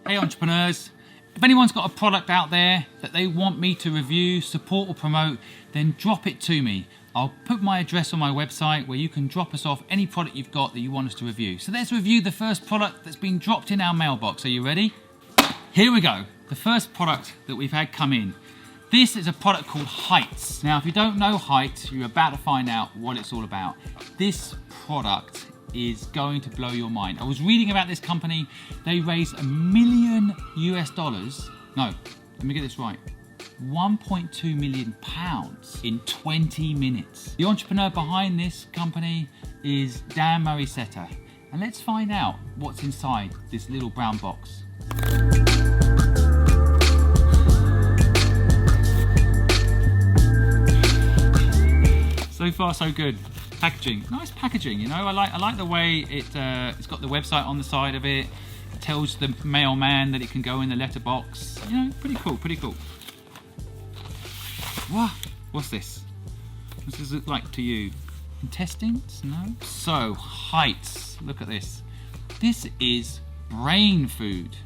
Hey entrepreneurs, if anyone's got a product out there that they want me to review, support or promote, then drop it to me. I'll put my address on my website where you can drop us off any product you've got that you want us to review. So let's review the first product that's been dropped in our mailbox. Are you ready? Here we go. The first product that we've had come in. This is a product called Heights. Now, if you don't know Heights, you're about to find out what it's all about. This product is going to blow your mind. I was reading about this company. They raised $1 million US. No, let me get this right. 1.2 million pounds in 20 minutes. The entrepreneur behind this company is Dan Morissette. And let's find out what's inside this little brown box. So far, so good. Packaging, nice packaging. You know, I like the way it's got the website on the side of it. It tells the mailman that it can go in the letterbox. You know, pretty cool, pretty cool. Wow, what's this? What does it look like to you? Intestines? No. So Heights. Look at this. This is brain food.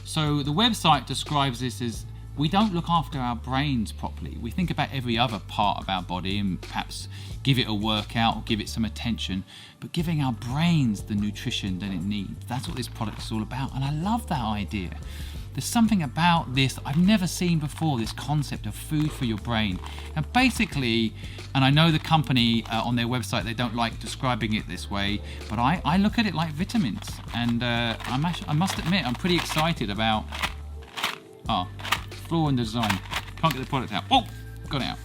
So the website describes this as we don't look after our brains properly. We think about every other part of our body and perhaps give it a workout or give it some attention, but giving our brains the nutrition that it needs. That's what this product is all about, and I love that idea. There's something about this I've never seen before, this concept of food for your brain. And basically, and I know the company on their website, they don't like describing it this way, but I look at it like vitamins. And I must admit, I'm pretty excited about, flaw in the design. Can't get the product out. Oh, got it out.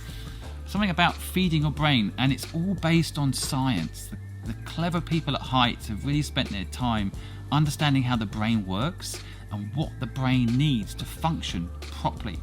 Something about feeding your brain, and it's all based on science. The clever people at Heights have really spent their time understanding how the brain works and what the brain needs to function properly.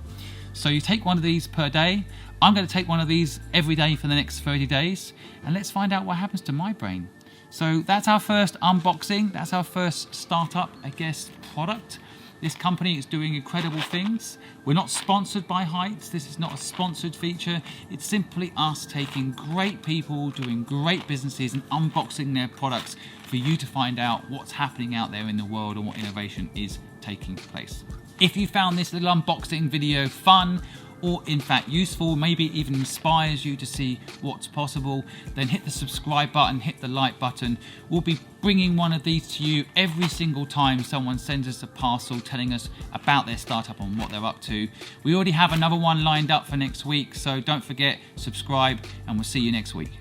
So you take one of these per day. I'm going to take one of these every day for the next 30 days, and let's find out what happens to my brain. So that's our first unboxing. That's our first startup, I guess, product. This company is doing incredible things. We're not sponsored by Heights. This is not a sponsored feature. It's simply us taking great people, doing great businesses and unboxing their products for you to find out what's happening out there in the world and what innovation is taking place. If you found this little unboxing video fun, or in fact useful, maybe even inspires you to see what's possible, then hit the subscribe button, hit the like button. We'll be bringing one of these to you every single time someone sends us a parcel telling us about their startup and what they're up to. We already have another one lined up for next week, so don't forget, subscribe, and we'll see you next week.